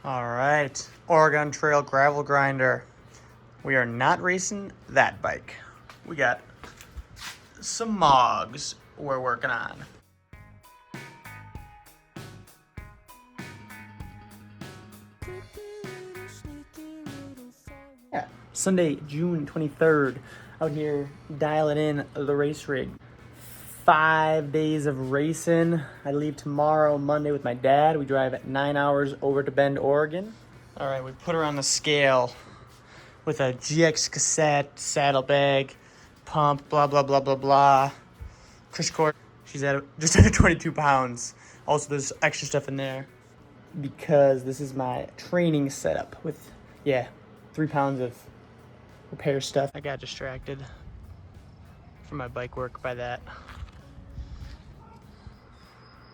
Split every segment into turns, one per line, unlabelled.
All right, Oregon Trail gravel grinder. We are not racing that bike. We got some mogs we're working on. Yeah, Sunday, June 23rd, out here dialing in the race rig. 5 days of racing. I leave tomorrow, Monday, with my dad. We drive at 9 hours over to Bend, Oregon. All right, we put her on the scale with a GX cassette, saddlebag, pump, blah, blah, blah, blah, blah. Crush cord. She's at just under 22 pounds. Also, there's extra stuff in there because this is my training setup with, 3 pounds of repair stuff. I got distracted from my bike work by that.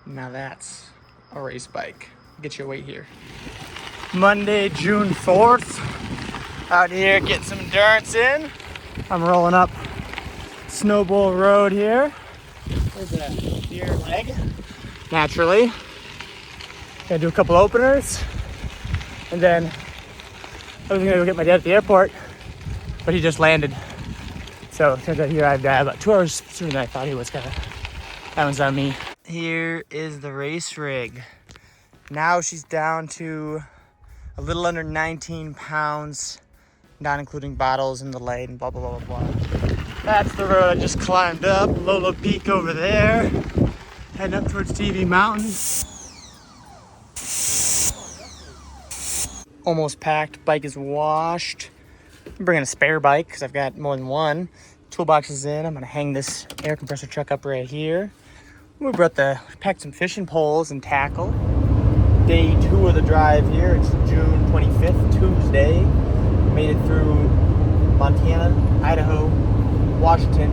Now that's a race bike. Get your weight here. Monday, June 4th. Out here getting some endurance in. I'm rolling up Snowball Road here. There's a deer leg. Naturally. Gonna do a couple openers. And then I was gonna go get my dad at the airport, but he just landed. So it turns out he arrived about 2 hours sooner than I thought he was gonna. That one's on me. Here is the race rig. Now she's down to a little under 19 pounds, not including bottles and the light and blah, blah, blah, blah, blah. That's the road I just climbed up. Lolo Peak over there. Heading up towards TV Mountain. Almost packed. Bike is washed. I'm bringing a spare bike because I've got more than one. Toolbox is in. I'm going to hang this air compressor truck up right here. We packed some fishing poles and tackle. Day 2 of the drive here. It's June 25th, Tuesday. Made it through Montana, Idaho, Washington.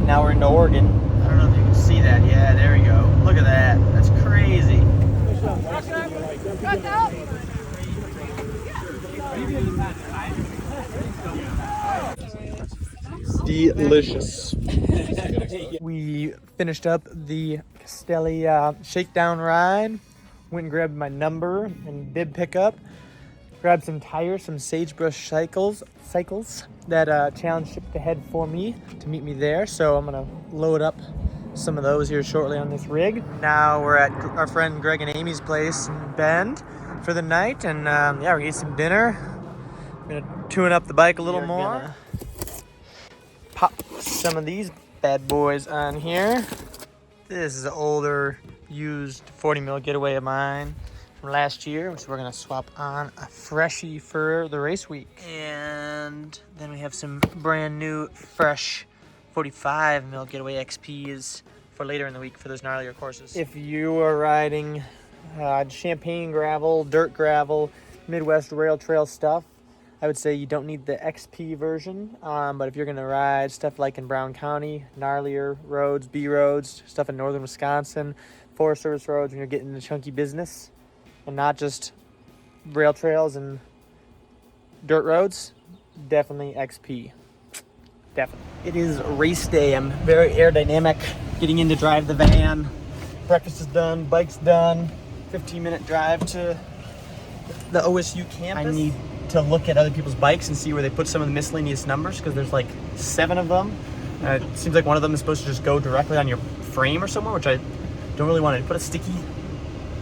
Now we're into Oregon. I don't know if you can see that. Yeah, there we go. Look at that. That's crazy. Delicious. We finished up the Castelli Shakedown ride. Went and grabbed my number and bib pickup. Grabbed some tires, some Sagebrush cycles that Challenge shipped ahead for me to meet me there. So I'm gonna load up some of those here shortly on this rig. Now we're at our friend Greg and Amy's place in Bend for the night, and we're gonna eat some dinner. We're gonna tune up the bike a little more. Pop some of these bad boys on here. This is an older, used 40 mil getaway of mine from last year, which we're gonna swap on a freshie for the race week. And then we have some brand new, fresh 45 mil getaway XPs for later in the week for those gnarlier courses. If you are riding champagne gravel, dirt gravel, Midwest rail trail stuff, I would say you don't need the XP version, but if you're gonna ride stuff like in Brown County, gnarlier roads, B roads, stuff in northern Wisconsin, Forest Service roads, when you're getting into chunky business and not just rail trails and dirt roads, definitely XP. Definitely. It is race day. I'm very aerodynamic, getting in to drive the van. Breakfast is done, bike's done. 15-minute drive to the OSU campus. I need to look at other people's bikes and see where they put some of the miscellaneous numbers, because there's like 7 of them. It seems like one of them is supposed to just go directly on your frame or somewhere, which I don't really want to put a sticky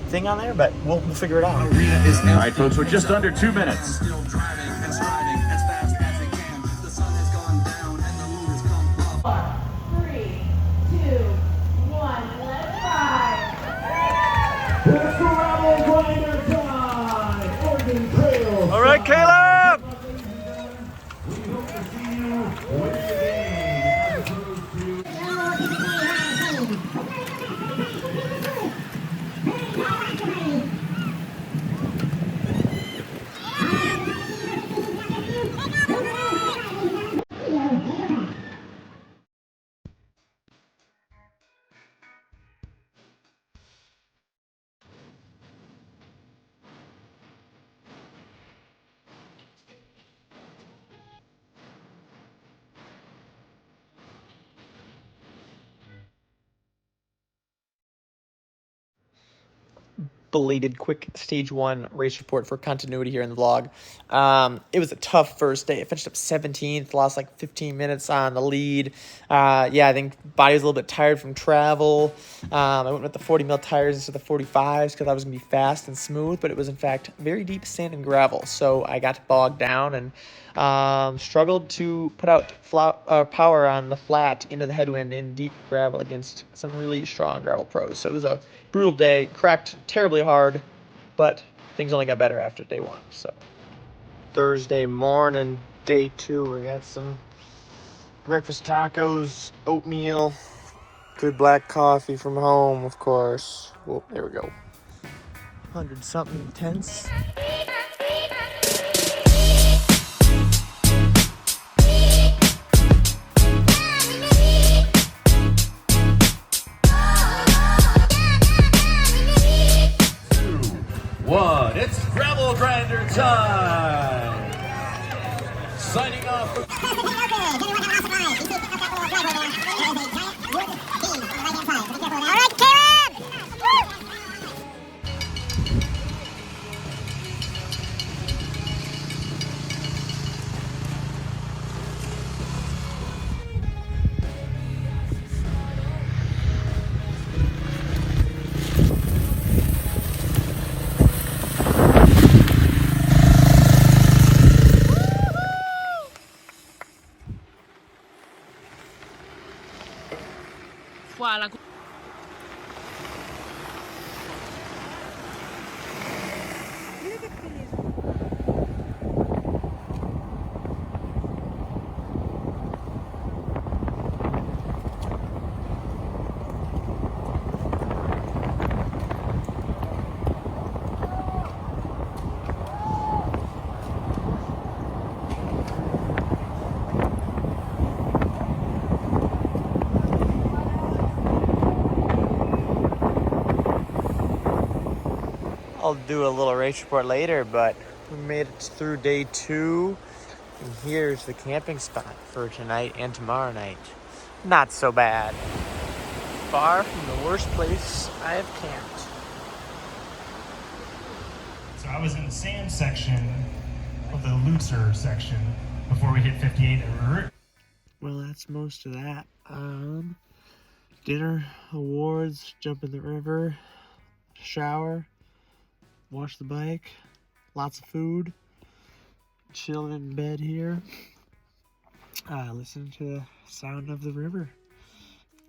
thing on there, but we'll figure it out.
All right, folks, we're just under 2 minutes.
All right, Caleb! belated quick stage 1 race report for continuity here in the vlog. It was a tough first day. I finished up 17th, lost like 15 minutes on the lead. Yeah, I think body was a little bit tired from travel. I went with the 40 mil tires instead of the 45s because I was going to be fast and smooth, but it was in fact very deep sand and gravel. So I got bogged down and struggled to put out power on the flat into the headwind in deep gravel against some really strong gravel pros. So it was a brutal day, cracked terribly hard, but things only got better after day 1. So Thursday morning, day 2, we got some breakfast tacos, oatmeal, good black coffee from home, of course. Well, there we go. 100-something intense.
One, it's gravel grinder time. Signing off.
Voilà.
I'll do a little race report later, but we made it through day 2. And here's the camping spot for tonight and tomorrow night. Not so bad. Far from the worst place I have camped.
So I was in the sand section of the looser section before we hit 58.
Well, that's most of that. Dinner, awards, jump in the river, shower, wash the bike, lots of food, chilling in bed here, listen to the sound of the river.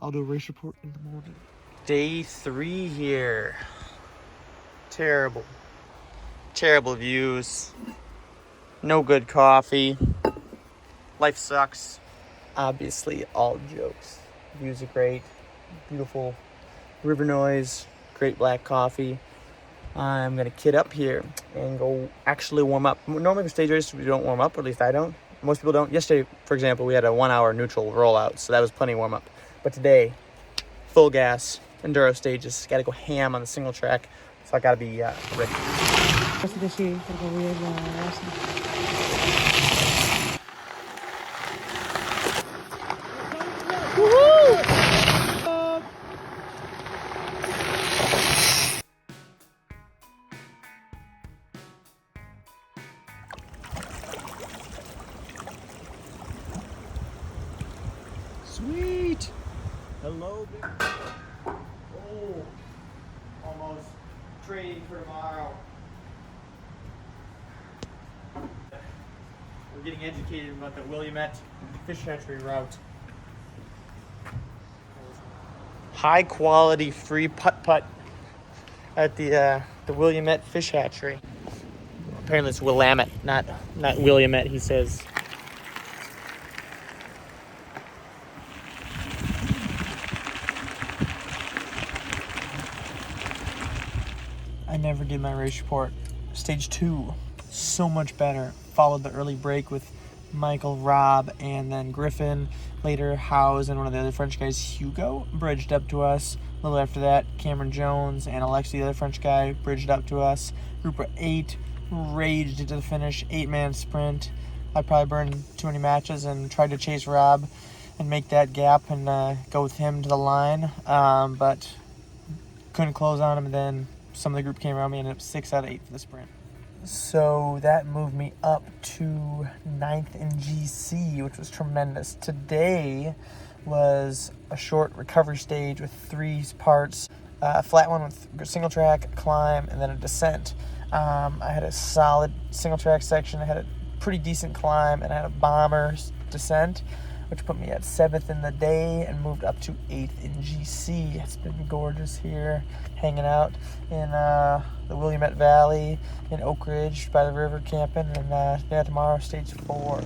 I'll do a race report in the morning. Day 3 here. Terrible views, no good coffee, life sucks. Obviously all jokes. Views are great, beautiful river noise, great black coffee. I'm gonna kit up here and go actually warm up. Normally for stage races we don't warm up, or at least I don't. Most people don't. Yesterday, for example, we had a 1-hour neutral rollout, so that was plenty of warm up. But today, full gas, enduro stages. Gotta go ham on the single track, so I gotta be ready. Sweet! Hello, big. Oh, almost training for tomorrow. We're getting educated about the Williamette fish hatchery route. High quality free putt-putt at the Williamette fish hatchery. Apparently it's Willamette, not Williamette, he says. I never did my race report. Stage 2, so much better. Followed the early break with Michael, Rob, and then Griffin. Later, Howes and one of the other French guys, Hugo, bridged up to us. A little after that, Cameron Jones and Alexi, the other French guy, bridged up to us. Group of 8 raged into the finish, 8-man sprint. I probably burned too many matches and tried to chase Rob and make that gap and go with him to the line, but couldn't close on him, and then some of the group came around me and ended up 6 out of 8 for the sprint. So that moved me up to 9th in GC, which was tremendous. Today was a short recovery stage with 3 parts, a flat one with single track, climb, and then a descent. I had a solid single track section. I had a pretty decent climb, and I had a bomber descent, which put me at 7th in the day and moved up to 8th in GC. It's been gorgeous here, hanging out in the Willamette Valley, in Oak Ridge by the river camping, and yeah, tomorrow stage 4.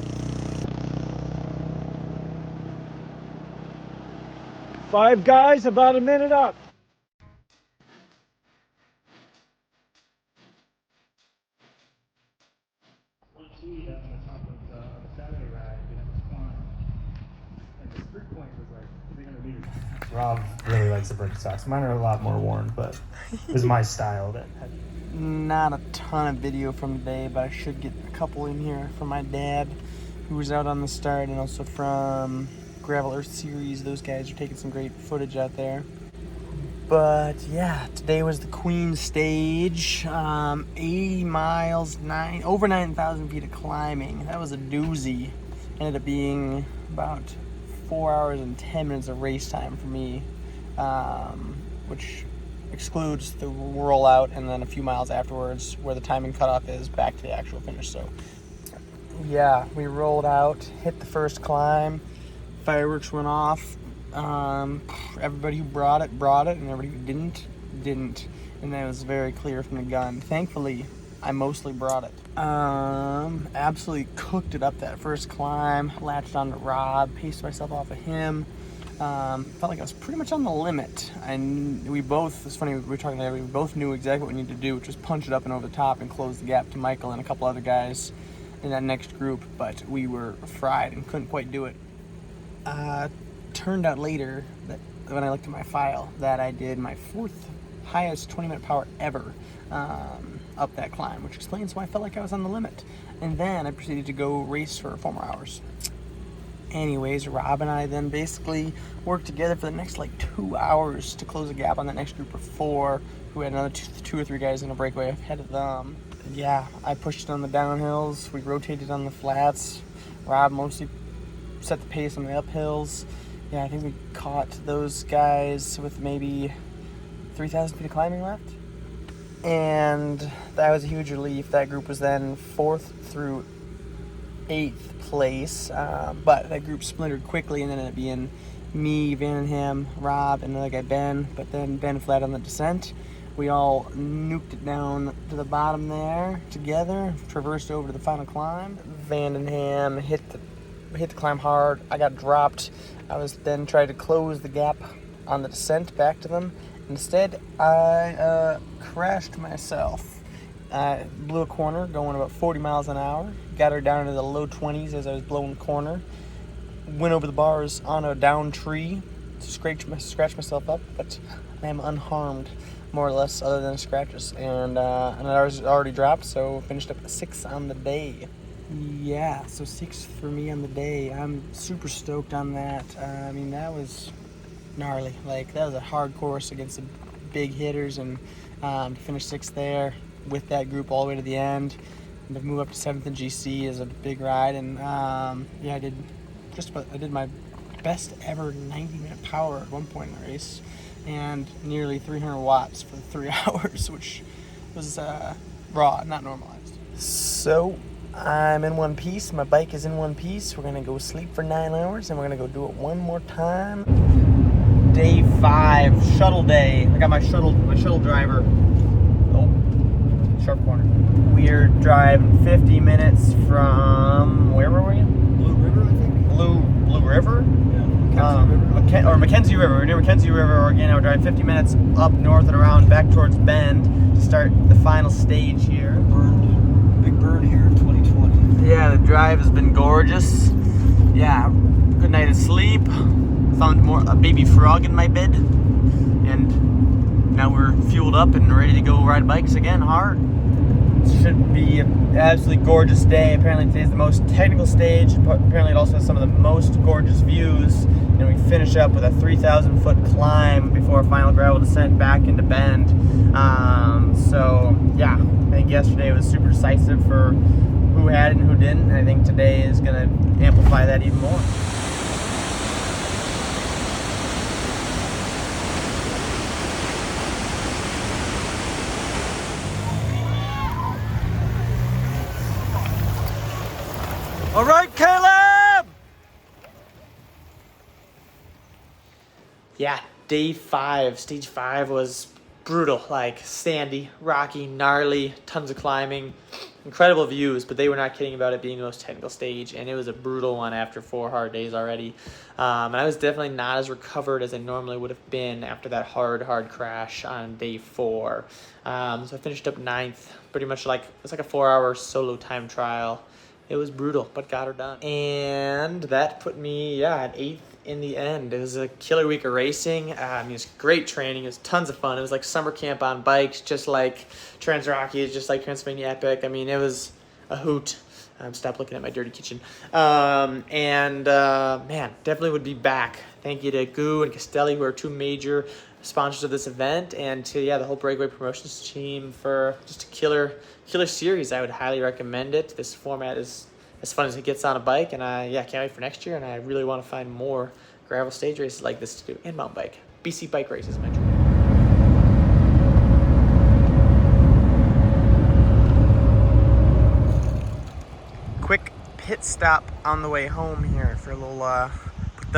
5 guys, about a minute up.
Rob really likes the Birkenstocks. Mine are a lot more worn, but it was my style.
Not a ton of video from today, but I should get a couple in here from my dad, who was out on the start, and also from Gravel Earth Series. Those guys are taking some great footage out there. But yeah, today was the Queen stage. 80 miles, over 9,000 feet of climbing. That was a doozy. Ended up being about 4 hours and 10 minutes of race time for me, which excludes the rollout and then a few miles afterwards where the timing cutoff is back to the actual finish. So yeah, we rolled out, hit the first climb, fireworks went off. Everybody who brought it, and everybody who didn't. And that was very clear from the gun. Thankfully, I mostly brought it. Absolutely cooked it up that first climb, latched onto Rob, paced myself off of him. Felt like I was pretty much on the limit. And we both, it's funny, we were talking there, we both knew exactly what we needed to do, which was punch it up and over the top and close the gap to Michael and a couple other guys in that next group, but we were fried and couldn't quite do it. Turned out later, that when I looked at my file, that I did my 4th highest 20-minute power ever up that climb, which explains why I felt like I was on the limit. And then I proceeded to go race for 4 more hours. Anyways, Rob and I then basically worked together for the next 2 hours to close the gap on that next group of 4, who had another two or three guys in a breakaway ahead of them. Yeah, I pushed it on the downhills, we rotated on the flats. Rob mostly set the pace on the uphills. Yeah, I think we caught those guys with maybe 3,000 feet of climbing left. And that was a huge relief. That group was then 4th through 8th place. But that group splintered quickly and then ended up being me, Vandenham, Rob, and another guy, Ben. But then Ben flat on the descent. We all nuked it down to the bottom there together, traversed over to the final climb. Vandenham hit the climb hard. I got dropped. I was then trying to close the gap on the descent back to them. Instead, I crashed myself. I blew a corner going about 40 miles an hour. Got her down into the low 20s as I was blowing the corner. Went over the bars on a down tree to scratch myself up, but I am unharmed, more or less, other than scratches. And I was already dropped, so finished up 6 on the day. Yeah, so 6 for me on the day. I'm super stoked on that. That was gnarly. That was a hard course against the big hitters, and to finish 6th there with that group all the way to the end, and to move up to 7th in GC is a big ride. And I did my best ever 90-minute power at one point in the race, and nearly 300 watts for 3 hours, which was raw, not normalized. So I'm in one piece. My bike is in one piece. We're gonna go sleep for 9 hours, and we're gonna go do it one more time. Day 5, shuttle day. I got my shuttle driver. Oh, sharp corner. We're driving 50 minutes from, where were we?
Blue River, I think.
Blue River?
Yeah,
Mackenzie River. We're near Mackenzie River, Oregon. We're driving 50 minutes up north and around back towards Bend to start the final stage here.
Big burn here in 2020.
Yeah, the drive has been gorgeous. Yeah, good night of sleep. Found a baby frog in my bed, and now we're fueled up and ready to go ride bikes again hard. Should to be an absolutely gorgeous day. Apparently today's the most technical stage. Apparently it also has some of the most gorgeous views. And we finish up with a 3,000 foot climb before a final gravel descent back into Bend. So yeah, I think yesterday was super decisive for who had it and who didn't. And I think today is going to amplify that even more. All right, Caleb! Yeah, day 5, stage 5 was brutal, like sandy, rocky, gnarly, tons of climbing, incredible views, but they were not kidding about it being the most technical stage, and it was a brutal one after 4 hard days already. And I was definitely not as recovered as I normally would have been after that hard crash on day 4. So I finished up 9th, pretty much like, it's like a 4-hour solo time trial. It was brutal, but got her done. And that put me, at 8th in the end. It was a killer week of racing. It was great training. It was tons of fun. It was like summer camp on bikes, just like Trans-Rockies, just like Transylvania Epic. I mean, it was a hoot. Stop looking at my dirty kitchen. Man, definitely would be back. Thank you to Goo and Castelli, who are 2 major sponsors of this event, and to the whole Breakaway Promotions team for just a killer series. I would highly recommend it. This format is as fun as it gets on a bike, and I can't wait for next year, and I really want to find more gravel stage races like this to do, and mountain bike. BC bike race is my dream. Quick pit stop on the way home here for a little put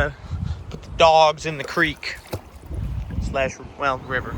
the dogs in the creek / river.